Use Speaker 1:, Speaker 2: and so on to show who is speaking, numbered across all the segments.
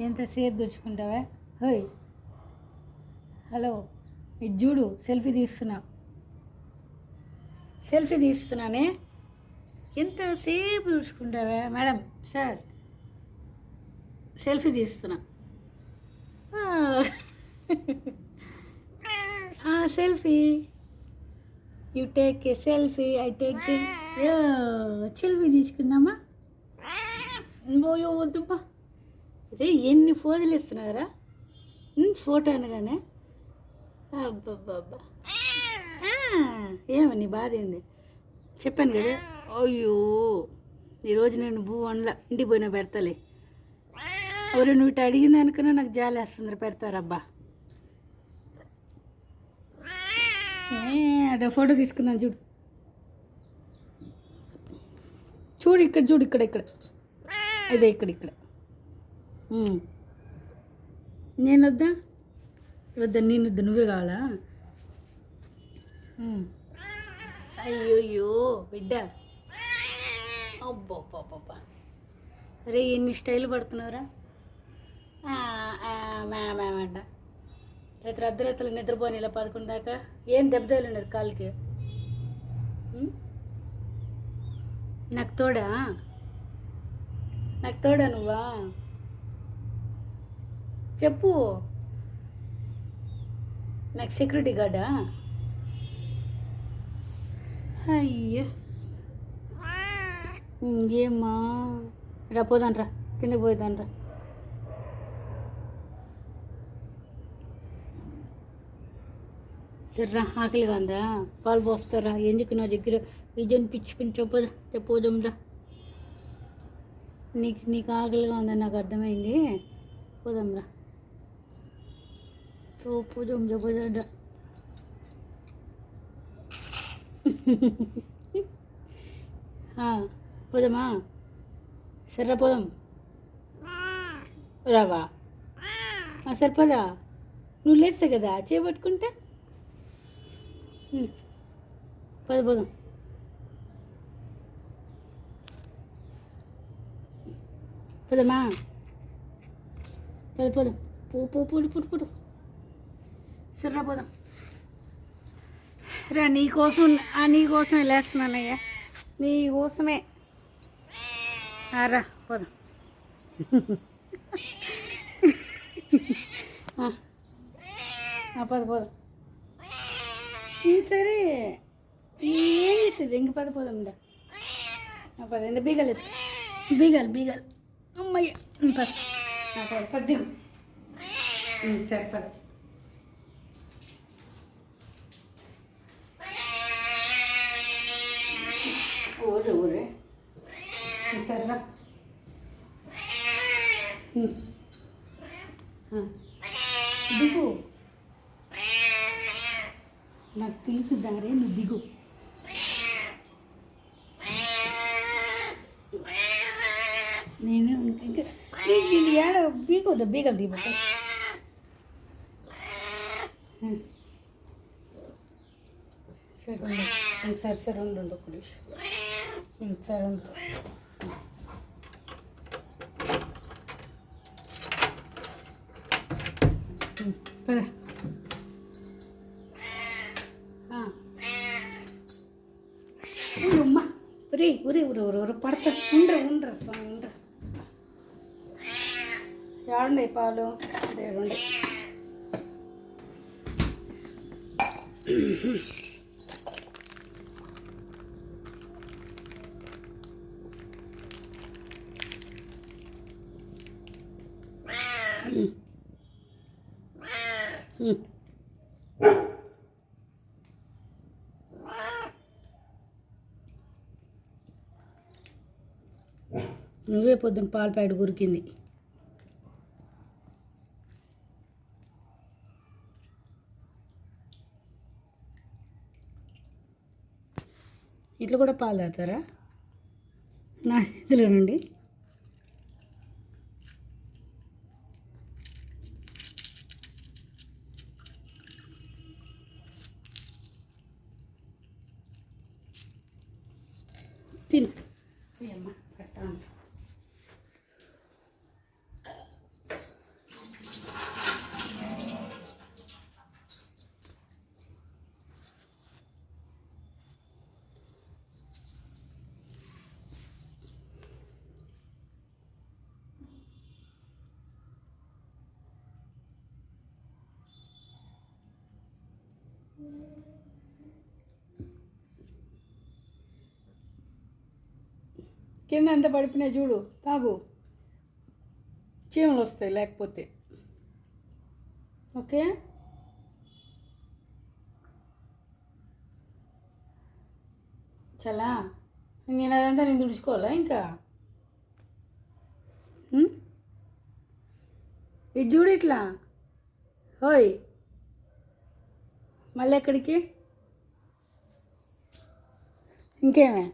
Speaker 1: ఎంతసేపు దుడుచుకుంటావా? హోయ్, హలో, ఇది చూడు, సెల్ఫీ తీస్తున్నానే. ఎంతసేపు దుడుచుకుంటావా? మేడం సార్, సెల్ఫీ తీస్తున్నా. Selfie, you take a selfie, I take the. Selfie తీసుకుందామా? పోయో వద్దుపా. రే, ఎన్ని ఫోజులు ఇస్తున్నారా ఫోటో అనగానే. అబ్బబ్బబ్బా, ఏమని బాధ ఏంది చెప్పాను కదా. అయ్యో, ఈరోజు నేను వండలా, ఇంటికి పోయినా పెడతాలే. ఎవరు నువ్వు ఇటు అడిగింది అనుకున్నా నాకు జాలి వేస్తుంది. పెడతారబ్బా. అదే ఫోటో తీసుకున్నాను చూడు. చూడు ఇక్కడ, చూడు ఇక్కడ, అదే ఇక్కడ. నేను వద్దా? నేనొద్దా, నువ్వే కావాలా? అయ్యోయ్యో బిడ్డ, అబ్బా, అరే ఎన్ని స్టైల్ పడుతున్నావురా. మేమంట రేపు అర్ధరాత్రులు నిద్రపోని ఇలా 11 దాకా. ఏం దెబ్బ తగిలినది కాలుకి? నాకు తోడా నువ్వా? చెప్పు. నాకు సెక్యూరిటీ గార్డా? అయ్యో, ఏమ్మా, రా పోదాన్రా, కిందకి పోదాన్రా. సర్రా, ఆకలిగా ఉందా? పాలు పోస్తారా? ఎందుకు నా దగ్గర విజన్ పిచ్చుకుని చెప్పోదంరా. నీకు ఆకలిగా ఉందని నాకు అర్థమైంది. పోదాంరా, పోదాం చెప్పదా. పోదామా? సర్రా పోదాం. రావా? సరిపోదా? నువ్వు లేస్తా కదా చేపట్టుకుంటే. పోదాం. పోదామా? పోదాం. పుడు. సర్రా పోదాం. రా, నీకోసమే లేస్తున్నానయ్యా, నీకోసమే. రా పోదాం. పోదాం. సరే, ఏం చేస్తుంది ఇంక? పోదాం దా. ఇంత బీగాలి. అమ్మయ్య, దిగు. సరే పద. ఊరే సరేరా. దిగు, నాకు తెలుసు దారే, నువ్వు దిగు. నేను ఇంకా ఏడ బీగలు దిగు. సరే ఉండు ఒక నిమిషం. సరే ఉండు. పద. అమ్మా, ఊరే పడతా. ఉండరా ఏడుండే పాలు? అదేడుండే. నువ్వే పొద్దున్న పాల ప్యాకెట్ గురికింది. ఇట్లా కూడా పాలు తాగుతారా నా చేతిలో నుండి? తిను. అమ్మా పెడతాను. కింద ఎంత పడిపోయినాయి చూడు, తాగు, చీమలు వస్తాయి లేకపోతే. ఓకే, చాలా నేను అదంతా నేను తుడుచుకోవాలా ఇంకా? ఇటు చూడు ఇట్లా. ఓయ్, మళ్ళీ ఎక్కడికి? ఇంకేమే?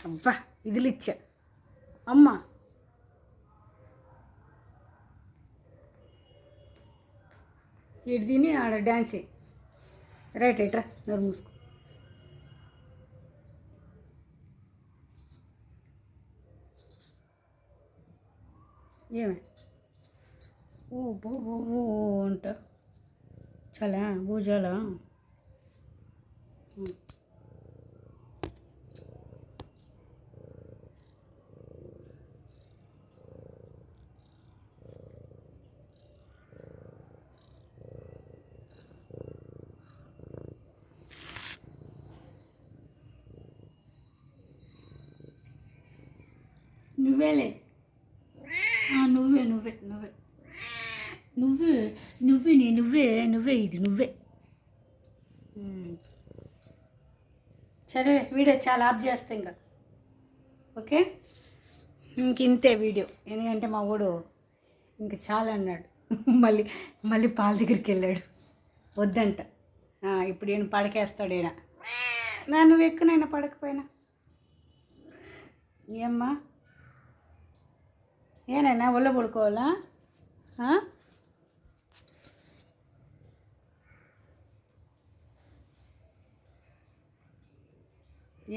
Speaker 1: అబ్బా, ఇదిలు ఇచ్చా అమ్మ. ఇటు తిని ఆడ డ్యాన్సే. రైట్ రైట్రా, నోరు మూసుకో. ఏమే? ఓ బో బో బో అంట. చాలా భూజాలా. నువ్వేలే, నువ్వే నువ్వే నువ్వే నువ్వే నువ్వే నువ్వే నువ్వే ఇది నువ్వే. సరే, వీడియో చాలా ఆఫ్ చేస్తా ఇంకా. ఓకే, ఇంతే వీడియో. ఎందుకంటే మా వాడు ఇంక చాలా అన్నాడు. మళ్ళీ మళ్ళీ పాల దగ్గరికి వెళ్ళాడు, వద్దంట. ఇప్పుడు ఈయన పడకేస్తాడు. ఈయన నువ్వు ఎక్కునైనా పడకపోయినా ఏమ్మా? ఏనైనా ఒళ్ళో పడుకోవాలా?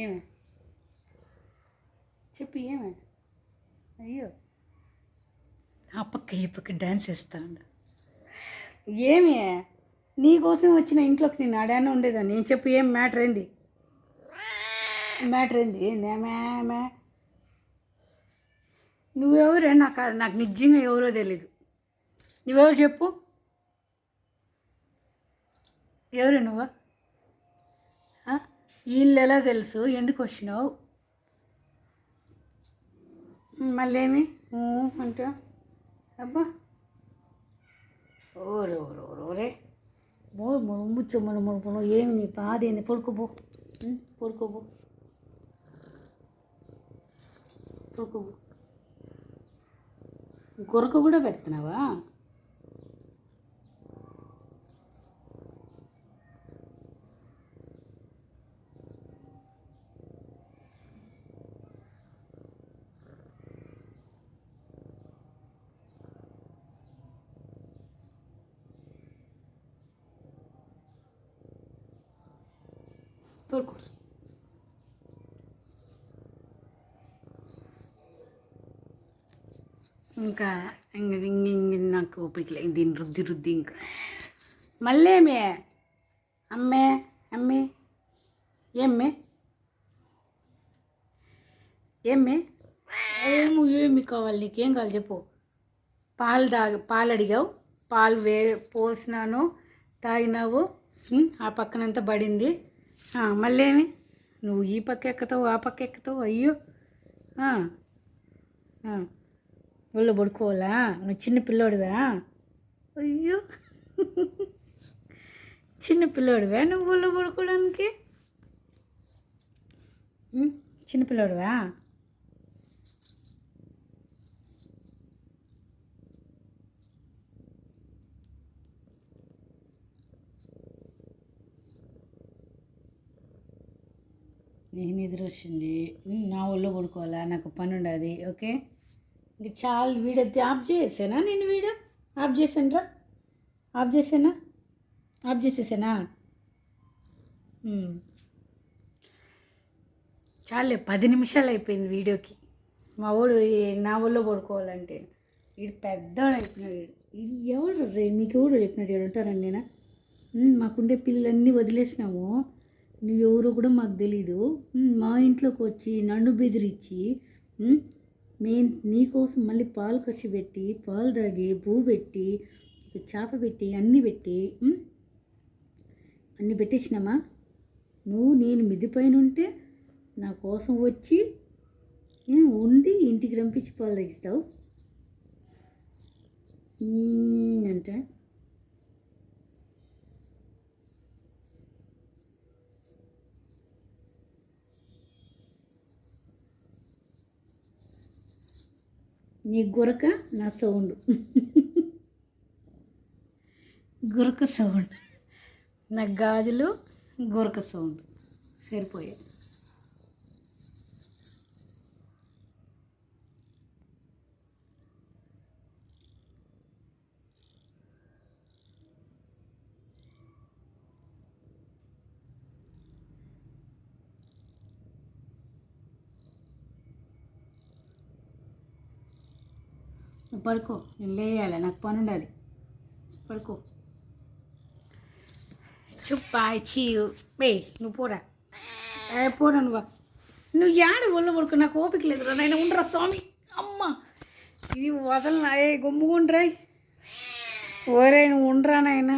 Speaker 1: ఏమే చెప్పి, ఏమే? అయ్యో, ఆ పక్క ఈ పక్క డ్యాన్స్ వేస్తాను. ఏమి నీకోసం వచ్చిన ఇంట్లోకి నేను ఆడానే ఉండేదాన్ని. నేను చెప్పి ఏం మ్యాటర్ ఏంది? మ్యాటర్ ఏంది? ఏందేమే? నువ్వెవరే? నాకు నిజంగా ఎవరో తెలీదు. నువ్వెవరు చెప్పు? ఎవరు నువ్వు? వీళ్ళు ఎలా తెలుసు? ఎందుకు వచ్చినావు? మళ్ళీ అంటే అబ్బా, ఓరే ముచ్చు మన ఏమి నీ బాధ ఏంది? పడుకోబో, పడుకోబో, పడుకోబో. గొరక కూడా పెడుతున్నావా? పడుకో. ఇంకా నాకు ఓపిక లేదు దీన్ని రుద్ది ఇంకా. మళ్ళీ అమ్మే అమ్మే ఏమ్మే ఏమ్మే ఏమి కావాలి? నీకేం కావాలి చెప్పు. పాలు అడిగావు, పాలు పోసినాను, తాగినావు, ఆ పక్కనంతా పడింది. మళ్ళీ నువ్వు ఈ పక్క ఎక్కుతావు, ఆ పక్క ఎక్కుతావు. అయ్యో, ఒళ్ళు పడుకోవాలా? నువ్వు చిన్న పిల్లోడివా? అయ్యో, చిన్న పిల్లోడివా నువ్వు ఒళ్ళు పడుకోవడానికి? చిన్నపిల్లోడివా? నేను నిద్ర వచ్చింది, నా ఒళ్ళు పడుకోవాలా? నాకు పని ఉండదు. ఓకే, ఇంక చాలా. వీడియో ఆఫ్ చేసానా? నేను వీడియో ఆఫ్ చేసాను ఆఫ్ చేసేసానా? చాలే, 10 నిమిషాలు అయిపోయింది వీడియోకి. మా వాడు నా ఒళ్ళో పడుకోవాలంటే వీడు పెద్దవాడు అయిపోయినాడు. వీడు ఎవడు మీకు ఎవడు చెప్పినాడు? వీడు ఉంటారని నేను. మాకుండే పిల్లలన్నీ వదిలేసినాము, నువ్వెవరో కూడా మాకు తెలీదు. మా ఇంట్లోకి వచ్చి నన్ను బెదిరించి నీకోసం మళ్ళీ పాలు ఖర్చు పెట్టి, పాలు తాగి, పువ్వు పెట్టి, చేప పెట్టి, అన్నీ పెట్టేసినామా? నేను మిద్ది పైన ఉంటే నా కోసం వచ్చి ఉండి ఇంటికి రంపించి పాలు తగ్గిస్తావు అంటే నీ గురక నా సౌండ్ గురక సౌండ్ నా గాజులు గురక సౌండ్ సరిపోయాయి. పడుకో, నేను లేయాలి, నాకు పని ఉండాలి. పడుకో. చుప్పాయి చీయు బే, నువ్వు పోరా, పోరా నువ్వు యాడ ఒళ్ళు పడుకో, నాకు ఓపిక లేదురా నాయన. ఉండరా స్వామి, అమ్మ ఇది వదలనా, గుమ్ముగుండ్రాయ్. ఓరే నువ్వు ఉండరా నాయన.